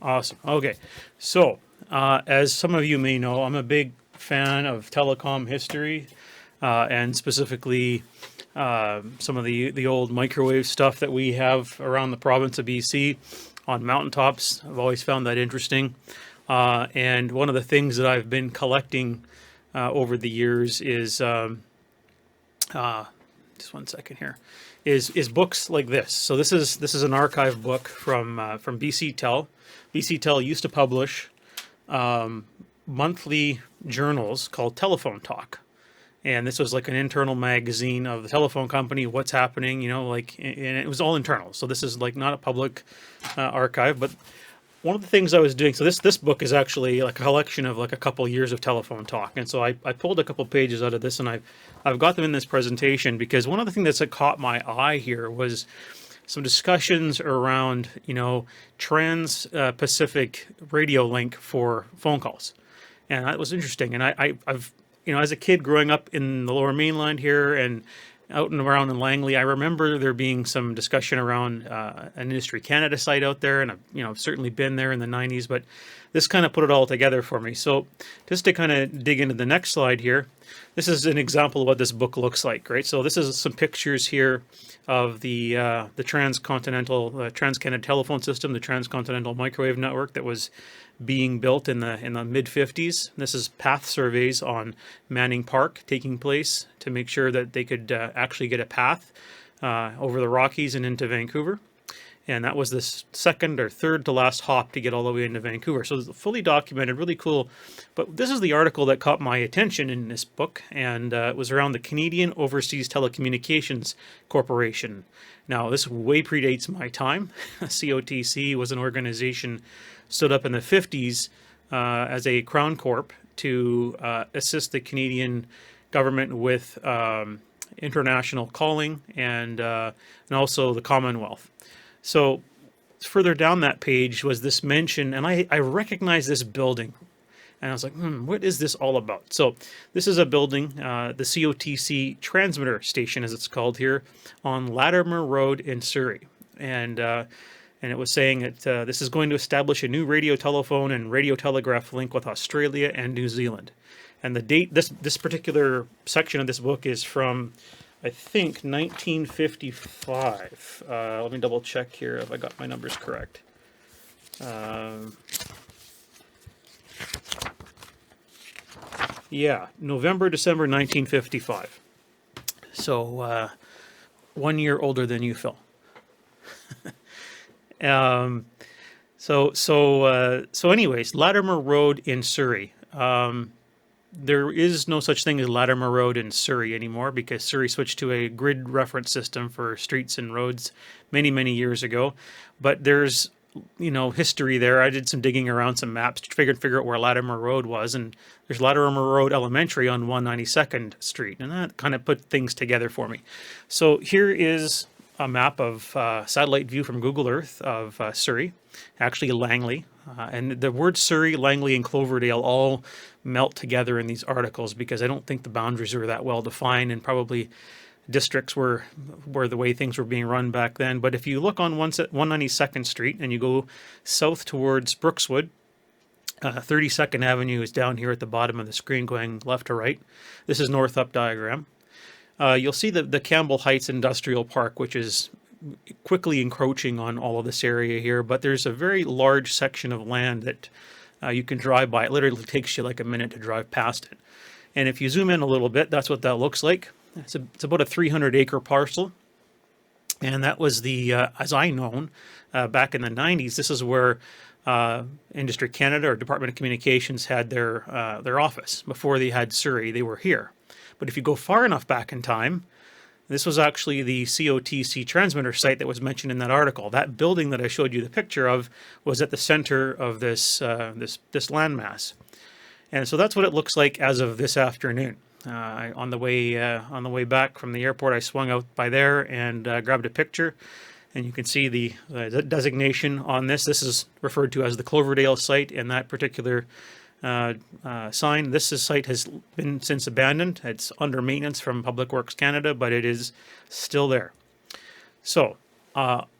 Awesome. Okay. So, as some of you may know, I'm a big fan of telecom history, and specifically some of the old microwave stuff that we have around the province of BC on mountaintops. I've always found that interesting. And one of the things that I've been collecting over the years is just one second here, is books like this. So this is an archive book from BC Tel. BC Tel used to publish monthly journals called Telephone Talk, and this was like an internal magazine of the telephone company. What's happening, and it was all internal. So this is like not a public archive, but one of the things I was doing, so this book is actually like a collection of like a couple years of telephone talk. And so I pulled a couple pages out of this, and I've got them in this presentation because one of the things that caught my eye here was some discussions around, trans-Pacific radio link for phone calls. And that was interesting. And I've, as a kid growing up in the Lower Mainland here and out and around in Langley, I remember there being some discussion around an Industry Canada site out there, and I've certainly been there in the 90s, but this kind of put it all together for me. So just to kind of dig into the next slide here, this is an example of what this book looks like, right? So this is some pictures here of the transcontinental, Trans-Canada telephone system, the transcontinental microwave network that was being built in the mid-50s. This is path surveys on Manning Park taking place to make sure that they could actually get a path over the Rockies and into Vancouver. And that was the second or third to last hop to get all the way into Vancouver. So it's fully documented, really cool. But this is the article that caught my attention in this book, and it was around the Canadian Overseas Telecommunications Corporation. Now, this way predates my time. COTC was an organization stood up in the 50s as a Crown Corp to assist the Canadian government with international calling and also the Commonwealth. So further down that page was this mention, and I recognized this building. And I was like, what is this all about? So this is a building, the COTC transmitter station, as it's called here, on Latimer Road in Surrey. And it was saying that this is going to establish a new radio telephone and radio telegraph link with Australia and New Zealand. And the date, this particular section of this book is from, I think, 1955. Let me double check here if I got my numbers correct. Yeah, November, December 1955. So 1 year older than you, Phil. So anyways, Latimer Road in Surrey. There is no such thing as Latimer Road in Surrey anymore because Surrey switched to a grid reference system for streets and roads many, many years ago. But there's, history there. I did some digging around some maps to figure out where Latimer Road was, and there's Latimer Road Elementary on 192nd Street, and that kind of put things together for me. So here is a map of satellite view from Google Earth of Surrey, actually Langley. And the words Surrey, Langley, and Cloverdale all melt together in these articles because I don't think the boundaries were that well defined, and probably districts were the way things were being run back then. But if you look on 192nd Street and you go south towards Brookswood, 32nd Avenue is down here at the bottom of the screen going left to right. This is north up diagram. You'll see the Campbell Heights Industrial Park, which is quickly encroaching on all of this area here, but there's a very large section of land that you can drive by. It literally takes you like a minute to drive past it. And if you zoom in a little bit, that's what that looks like. It's about a 300-acre parcel. And that was as I known, back in the 90s, this is where Industry Canada or Department of Communications had their office. Before they had Surrey, they were here. But if you go far enough back in time, this was actually the COTC transmitter site that was mentioned in that article. That building that I showed you the picture of was at the center of this landmass. And so that's what it looks like as of this afternoon. On the way back from the airport, I swung out by there and grabbed a picture. And you can see the designation on this. This is referred to as the Cloverdale site, and that particular sign. This site has been since abandoned. It's under maintenance from Public Works Canada, but it is still there. So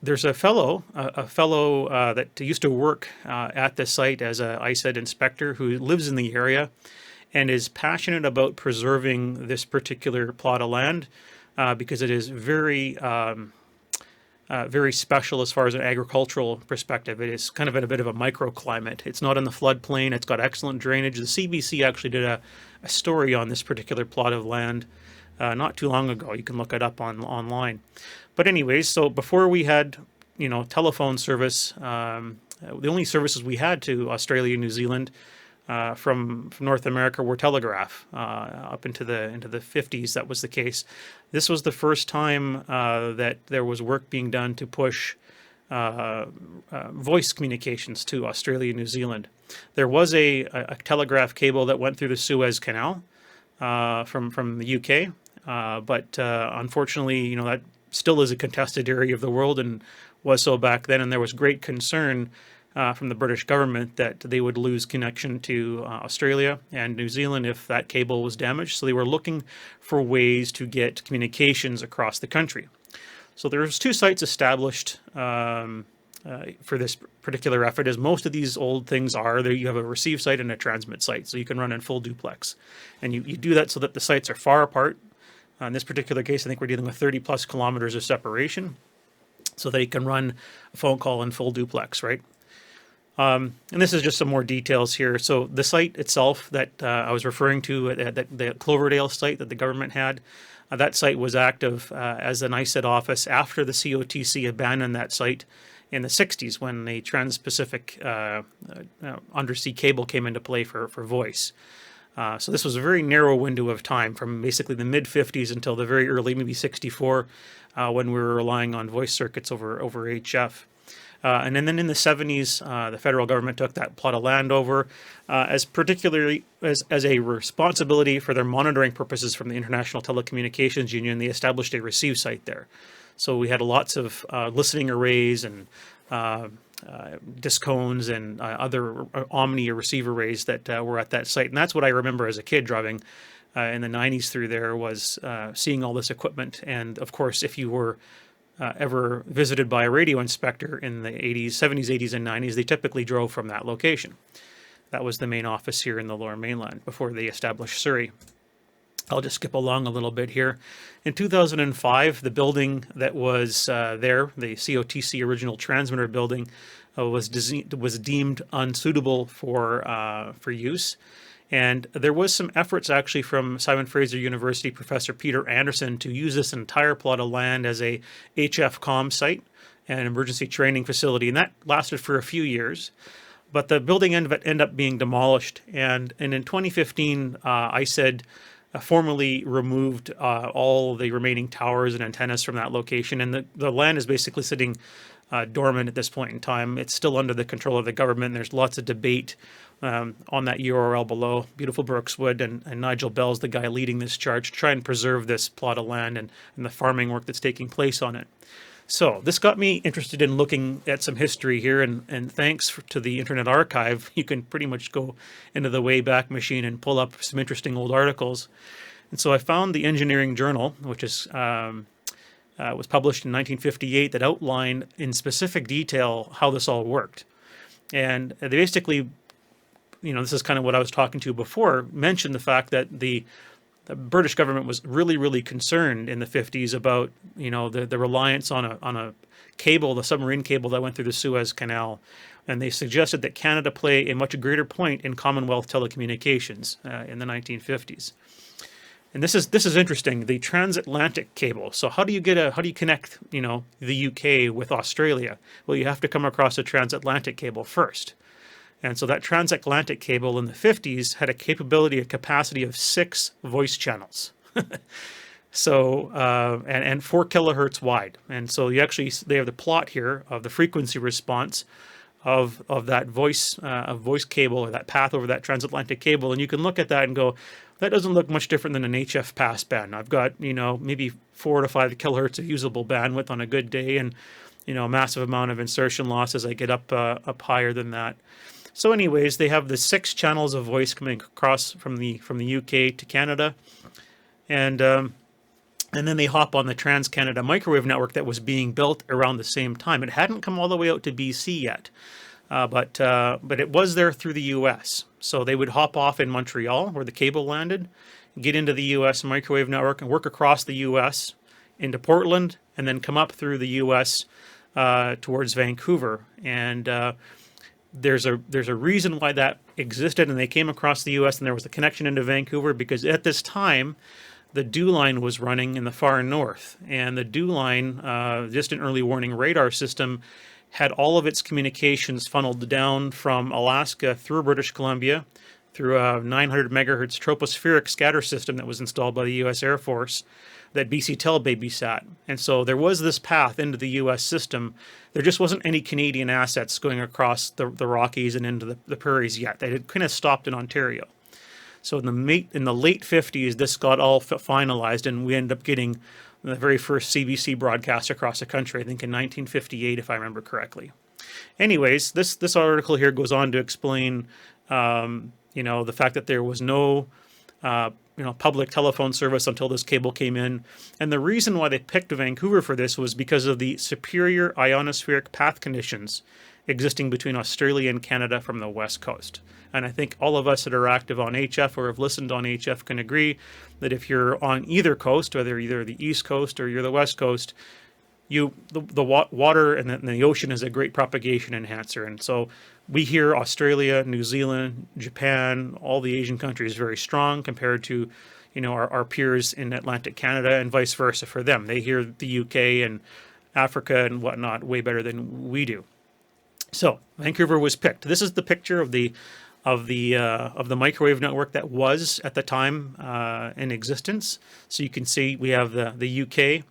There's a fellow that used to work at the site as a ISED inspector who lives in the area and is passionate about preserving this particular plot of land because it is very special as far as an agricultural perspective. It is kind of in a bit of a microclimate. It's not in the floodplain. It's got excellent drainage. The CBC actually did a story on this particular plot of land not too long ago. You can look it up online. But anyways, so before we had, telephone service, the only services we had to Australia and New Zealand from North America were telegraph. Up into the 50s, that was the case. This was the first time that there was work being done to push voice communications to Australia and New Zealand. There was a telegraph cable that went through the Suez Canal from the UK, but unfortunately, that still is a contested area of the world and was so back then, and there was great concern from the British government that they would lose connection to Australia and New Zealand if that cable was damaged. So they were looking for ways to get communications across the country. So there's 2 sites established for this particular effort, as most of these old things are. There you have a receive site and a transmit site, so you can run in full duplex. And you do that so that the sites are far apart. In this particular case, I think we're dealing with 30 plus kilometers of separation, so that you can run a phone call in full duplex, right? And this is just some more details here. So the site itself that I was referring to, the Cloverdale site that the government had, that site was active as an ISED office after the COTC abandoned that site in the 60s when the Trans-Pacific undersea cable came into play for voice. So this was a very narrow window of time from basically the mid-50s until the very early, maybe 64, when we were relying on voice circuits over HF. And then in the 70s, the federal government took that plot of land over as particularly as a responsibility for their monitoring purposes from the International Telecommunications Union. They established a receive site there. So we had lots of listening arrays and discones and other omni or receive arrays that were at that site. And that's what I remember as a kid driving in the 90s through there, was seeing all this equipment. And of course, if you were ever visited by a radio inspector in the 80s, 70s, 80s, and 90s, they typically drove from that location. That was the main office here in the Lower Mainland before they established Surrey. I'll just skip along a little bit here. In 2005, the building that was there, the COTC original transmitter building, was deemed unsuitable for use. And there was some efforts actually from Simon Fraser University professor Peter Anderson to use this entire plot of land as a HF comm site and an emergency training facility. And that lasted for a few years. But the building ended up being demolished. And in 2015, ISED formally removed all the remaining towers and antennas from that location. And the land is basically sitting dormant at this point in time. It's still under the control of the government. There's lots of debate on that URL below. Beautiful Brookswood and Nigel Bell's the guy leading this charge to try and preserve this plot of land and the farming work that's taking place on it. So this got me interested in looking at some history here, and thanks to the Internet Archive, you can pretty much go into the Wayback Machine and pull up some interesting old articles. And so I found the Engineering Journal, which is was published in 1958, that outlined in specific detail how this all worked. And they basically, this is kind of what I was talking to before, mentioned the fact that the British government was really, really concerned in the 50s about, the reliance on a cable, the submarine cable that went through the Suez Canal. And they suggested that Canada play a much greater point in Commonwealth telecommunications in the 1950s. And this is interesting, the transatlantic cable. So how do you connect, the UK with Australia? Well, you have to come across a transatlantic cable first. And so that transatlantic cable in the 50s had a capacity of 6 voice channels. So, and 4 kilohertz wide. And so they have the plot here of the frequency response of that voice cable, or that path over that transatlantic cable. And you can look at that and go, that doesn't look much different than an HF passband. I've got, maybe 4 to 5 kilohertz of usable bandwidth on a good day, and, a massive amount of insertion loss as I get up higher than that. So anyways, they have the 6 channels of voice coming across from the UK to Canada. And And then they hop on the Trans-Canada microwave network that was being built around the same time. It hadn't come all the way out to BC yet, but it was there through the U.S. So they would hop off in Montreal, where the cable landed, get into the U.S. microwave network, and work across the U.S. into Portland, and then come up through the U.S. Towards Vancouver. And there's a reason why that existed, and they came across the U.S. and there was a connection into Vancouver, because at this time, the DEW line was running in the far north, and the DEW line, distant early warning radar system, had all of its communications funneled down from Alaska through British Columbia, through a 900 megahertz tropospheric scatter system that was installed by the U.S. Air Force that BC Tel babysat. And so there was this path into the U.S. system. There just wasn't any Canadian assets going across the Rockies and into the prairies yet. They had kind of stopped in Ontario. So in the late 50s, this got all finalized, and we ended up getting the very first CBC broadcast across the country, I think in 1958, if I remember correctly. Anyways, this article here goes on to explain, the fact that there was no, public telephone service until this cable came in. And the reason why they picked Vancouver for this was because of the superior ionospheric path conditions existing between Australia and Canada from the west coast. And I think all of us that are active on HF or have listened on HF can agree that if you're on either coast, whether either the east coast or you're the west coast, the water and the ocean is a great propagation enhancer. And so we hear Australia, New Zealand, Japan, all the Asian countries very strong compared to, our peers in Atlantic Canada, and vice versa for them. They hear the UK and Africa and whatnot way better than we do. So Vancouver was picked. This is the picture of the microwave network that was at the time in existence. So you can see we have the UK.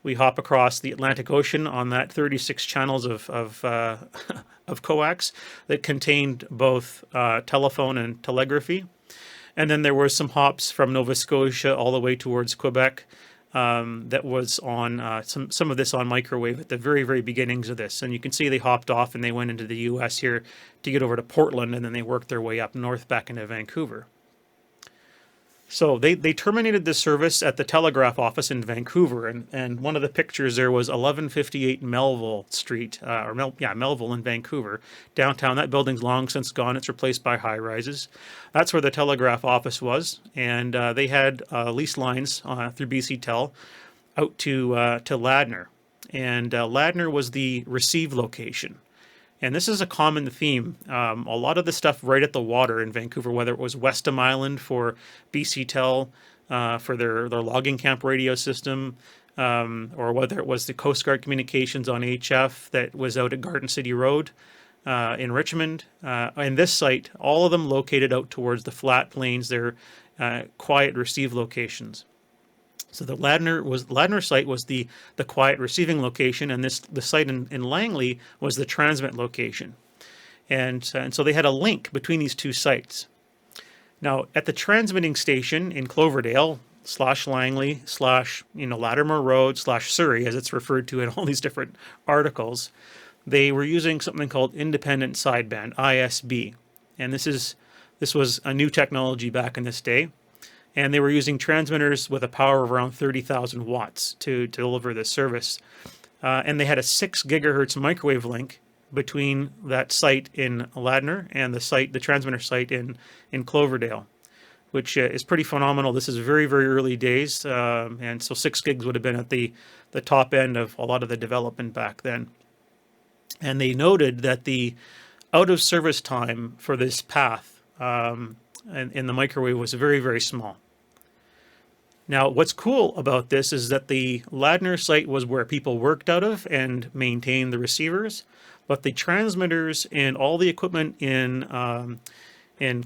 We hop across the Atlantic Ocean on that 36 channels of coax that contained both telephone and telegraphy. And then there were some hops from Nova Scotia all the way towards Quebec. That was on some of this on microwave at the very, very beginnings of this. And you can see they hopped off and they went into the U.S. here to get over to Portland, and then they worked their way up north back into Vancouver. So they terminated this service at the telegraph office in Vancouver, and one of the pictures there was 1158 Melville Street, Melville in Vancouver, downtown. That building's long since gone. It's replaced by high-rises. That's where the telegraph office was, and they had lease lines through BC Tel out to Ladner, and Ladner was the receive location. And this is a common theme. A lot of the stuff right at the water in Vancouver, whether it was Westham Island for BC Tel for their logging camp radio system, or whether it was the Coast Guard Communications on HF that was out at Garden City Road in Richmond. And this site, all of them located out towards the flat plains, they're quiet receive locations. So the Ladner site was the quiet receiving location, and the site in Langley was the transmit location. And so they had a link between these two sites. Now, at the transmitting station in Cloverdale /Langley /Latimer Road /Surrey, as it's referred to in all these different articles, they were using something called independent sideband, ISB. And this was a new technology back in this day. And they were using transmitters with a power of around 30,000 watts to deliver this service. And they had a 6 gigahertz microwave link between that site in Ladner and the transmitter site in Cloverdale, which is pretty phenomenal. This is very, very early days. And so 6 gigs would have been at the top end of a lot of the development back then. And they noted that the out of service time for this path in the microwave was very, very small. Now, what's cool about this is that the Ladner site was where people worked out of and maintained the receivers, but the transmitters and all the equipment in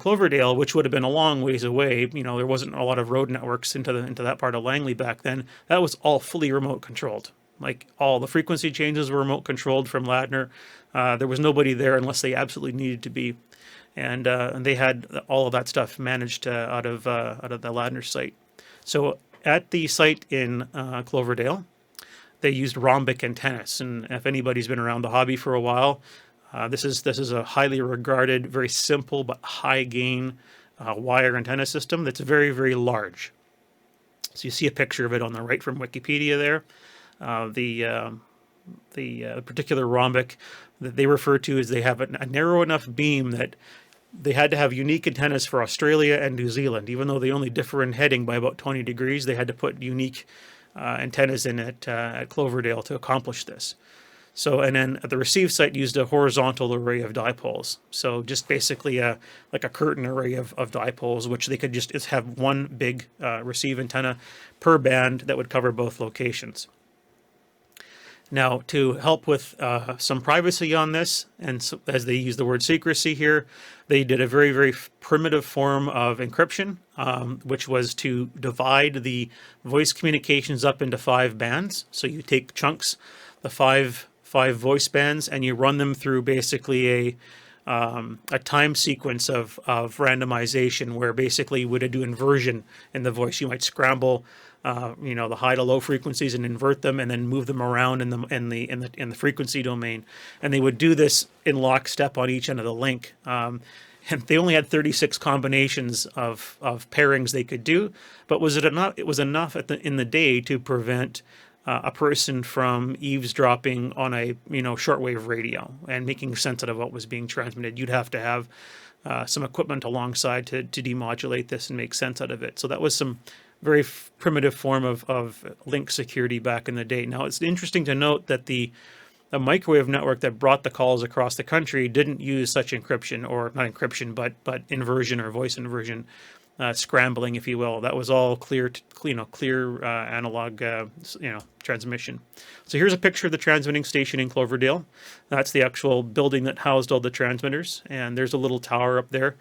Cloverdale, which would have been a long ways away, there wasn't a lot of road networks into that part of Langley back then. That was all fully remote controlled. Like all the frequency changes were remote controlled from Ladner. There was nobody there unless they absolutely needed to be. And they had all of that stuff managed out of the Ladner site. So at the site in Cloverdale, they used rhombic antennas. And if anybody's been around the hobby for a while, this is a highly regarded, very simple but high gain wire antenna system that's very, very large. So you see a picture of it on the right from Wikipedia there. The particular rhombic that they refer to is they have a narrow enough beam that they had to have unique antennas for Australia and New Zealand. Even though they only differ in heading by about 20 degrees, they had to put unique antennas in at Cloverdale to accomplish this. So, and then at the receive site used a horizontal array of dipoles. So just basically like a curtain array of dipoles, which they could just have one big receive antenna per band that would cover both locations. Now, to help with some privacy on this, and so, as they use the word secrecy here, they did a very, very primitive form of encryption, which was to divide the voice communications up into 5 bands. So you take chunks, the five voice bands, and you run them through basically a time sequence of randomization, where basically you would do inversion in the voice. You might scramble the high to low frequencies and invert them, and then move them around in the frequency domain. And they would do this in lockstep on each end of the link. And they only had 36 combinations of pairings they could do, but was it enough? It was enough in the day to prevent a person from eavesdropping on a shortwave radio and making sense out of what was being transmitted. You'd have to have some equipment alongside to demodulate this and make sense out of it. So that was some very primitive form of link security back in the day. Now, it's interesting to note that the microwave network that brought the calls across the country didn't use such encryption, or not encryption, but inversion or voice inversion, scrambling, if you will. That was all clear analog, transmission. So here's a picture of the transmitting station in Cloverdale. That's the actual building that housed all the transmitters, and there's a little tower up there.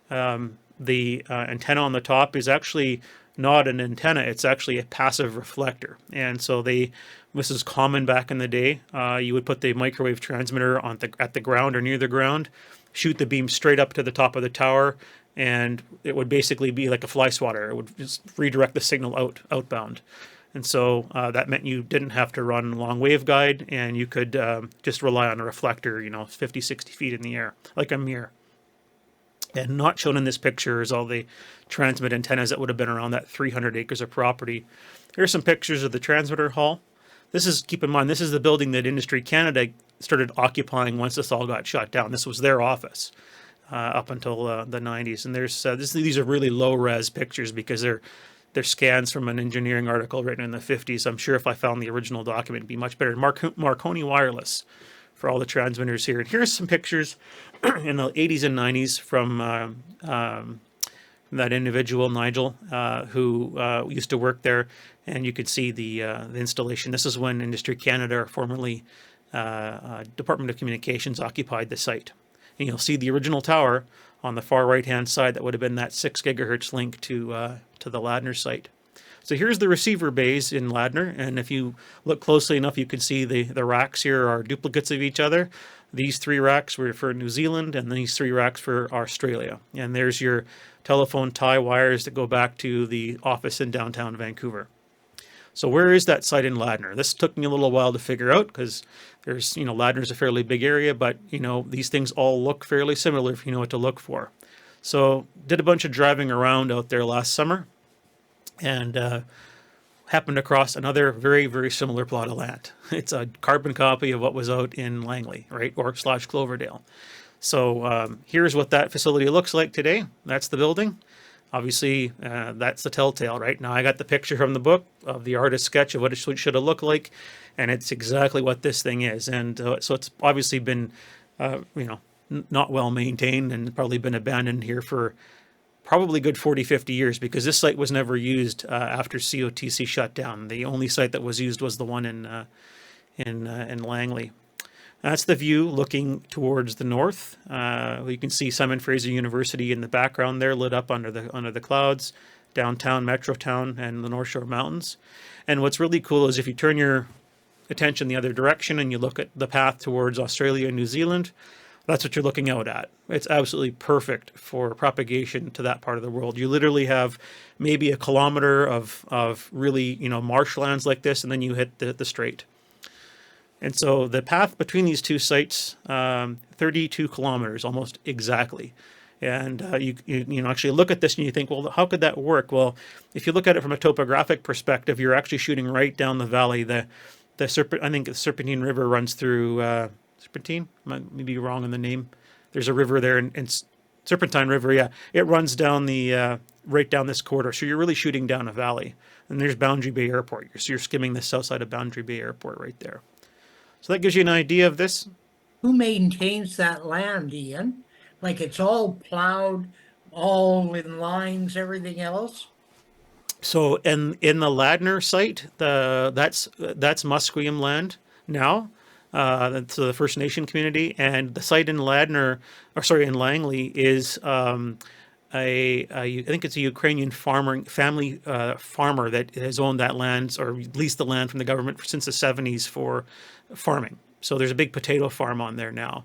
The antenna on the top is actually not an antenna, it's actually a passive reflector. And so this is common back in the day. You would put the microwave transmitter at the ground or near the ground, shoot the beam straight up to the top of the tower, and it would basically be like a fly swatter. It would just redirect the signal outbound. And so that meant you didn't have to run long waveguide, and you could just rely on a reflector, 50, 60 feet in the air, like a mirror. And not shown in this picture is all the transmit antennas that would have been around that 300 acres of property. Here's some pictures of the transmitter hall. Keep in mind, this is the building that Industry Canada started occupying once this all got shut down. This was their office up until the 90s. And these are really low-res pictures because they're scans from an engineering article written in the 50s. I'm sure if I found the original document, it'd be much better. Marconi Wireless for all the transmitters here. And here's some pictures in the 80s and 90s from that individual, Nigel, who used to work there. And you could see the installation. This is when Industry Canada, or formerly Department of Communications, occupied the site. And you'll see the original tower on the far right-hand side. That would have been that 6 gigahertz link to the Ladner site. So here's the receiver bays in Ladner, and if you look closely enough, you can see the racks here are duplicates of each other. These 3 racks were for New Zealand, and these 3 racks for Australia. And there's your telephone tie wires that go back to the office in downtown Vancouver. So where is that site in Ladner? This took me a little while to figure out, because there's, Ladner's a fairly big area, but, these things all look fairly similar if you know what to look for. So did a bunch of driving around out there last summer, and happened across another very, very similar plot of land. It's a carbon copy of what was out in Langley, right, or / Cloverdale. So here's what that facility looks like today. That's the building. Obviously, that's the telltale, right? Now I got the picture from the book of the artist's sketch of what it should have looked like, and it's exactly what this thing is. And so it's obviously been, not well maintained, and probably been abandoned here for probably good 40, 50 years, because this site was never used after COTC shut down. The only site that was used was the one in Langley. That's the view looking towards the north. You can see Simon Fraser University in the background there, lit up under the clouds, downtown Metrotown and the North Shore Mountains. And what's really cool is if you turn your attention the other direction and you look at the path towards Australia and New Zealand, that's what you're looking out at. It's absolutely perfect for propagation to that part of the world. You literally have maybe a kilometer of really, marshlands like this, and then you hit the strait. And so the path between these two sites, 32 kilometers, almost exactly. And you know, actually look at this and you think, well, how could that work? Well, if you look at it from a topographic perspective, you're actually shooting right down the valley. I think the Serpentine River runs through Serpentine. I might be wrong on the name. There's a river there, and Serpentine River. Yeah, it runs down the right down this corridor. So you're really shooting down a valley. And there's Boundary Bay Airport. So you're skimming the south side of Boundary Bay Airport right there. So that gives you an idea of this. Who maintains that land, Ian? Like it's all plowed, all in lines, everything else? So in the Ladner site, that's Musqueam land now. That's the First Nation community, and the site in Ladner, or sorry, in Langley is I think it's a Ukrainian family farmer that has owned that land or leased the land from the government since the 70s for farming. So there's a big potato farm on there now.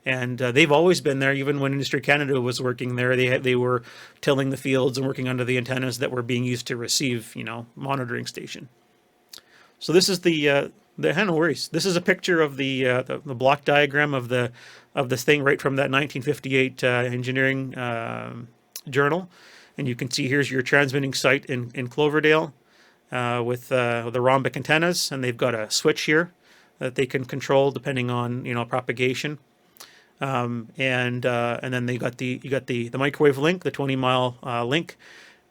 And they've always been there, even when Industry Canada was working there. They were tilling the fields and working under the antennas that were being used to receive, you know, monitoring station. So this is the no worries. This is a picture of the block diagram of this thing right from that 1958 engineering journal, and you can see here's your transmitting site in Cloverdale with the rhombic antennas, and they've got a switch here that they can control depending on, you know, propagation. And then you got the microwave link, the 20-mile link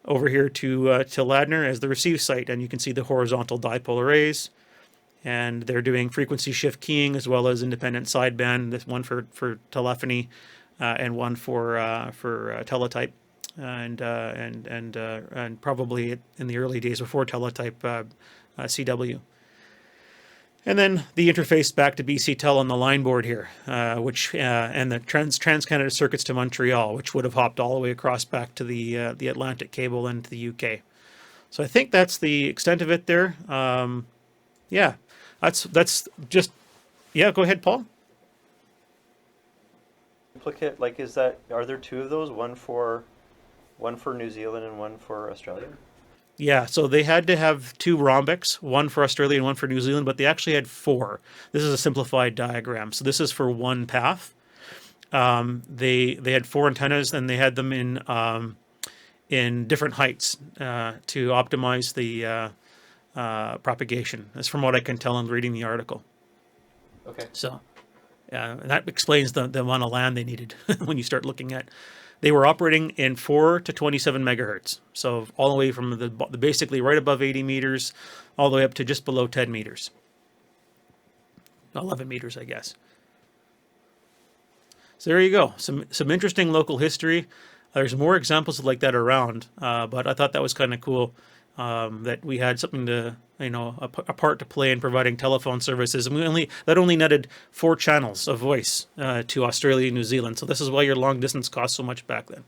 over here to Ladner as the receive site, and you can see the horizontal dipole arrays, and they're doing frequency shift keying as well as independent sideband. This one for telephony, and one for teletype, and probably in the early days before teletype, CW. And then the interface back to BC Tel on the line board here, which and the Trans-Canada circuits to Montreal, which would have hopped all the way across back to the Atlantic cable and to the UK. So I think that's the extent of it there. Yeah, that's just, yeah, go ahead, Paul. Duplicate, like, are there two of those, one for New Zealand and one for Australia? Yeah, so they had to have two rhombics, one for Australia and one for New Zealand, but they actually had four. This is a simplified diagram. So this is for one path. They had four antennas, and they had them in different heights to optimize the propagation. That's from what I can tell in reading the article. Okay. So that explains the amount of land they needed when you start looking at. They were operating in 4 to 27 megahertz. So all the way from the basically right above 80 meters all the way up to just below 10 meters. 11 meters, I guess. So there you go. Some interesting local history. There's more examples like that around, but I thought that was kind of cool that we had something to, you know, a part to play in providing telephone services. And that only netted 4 channels of voice to Australia and New Zealand. So this is why your long distance cost so much back then.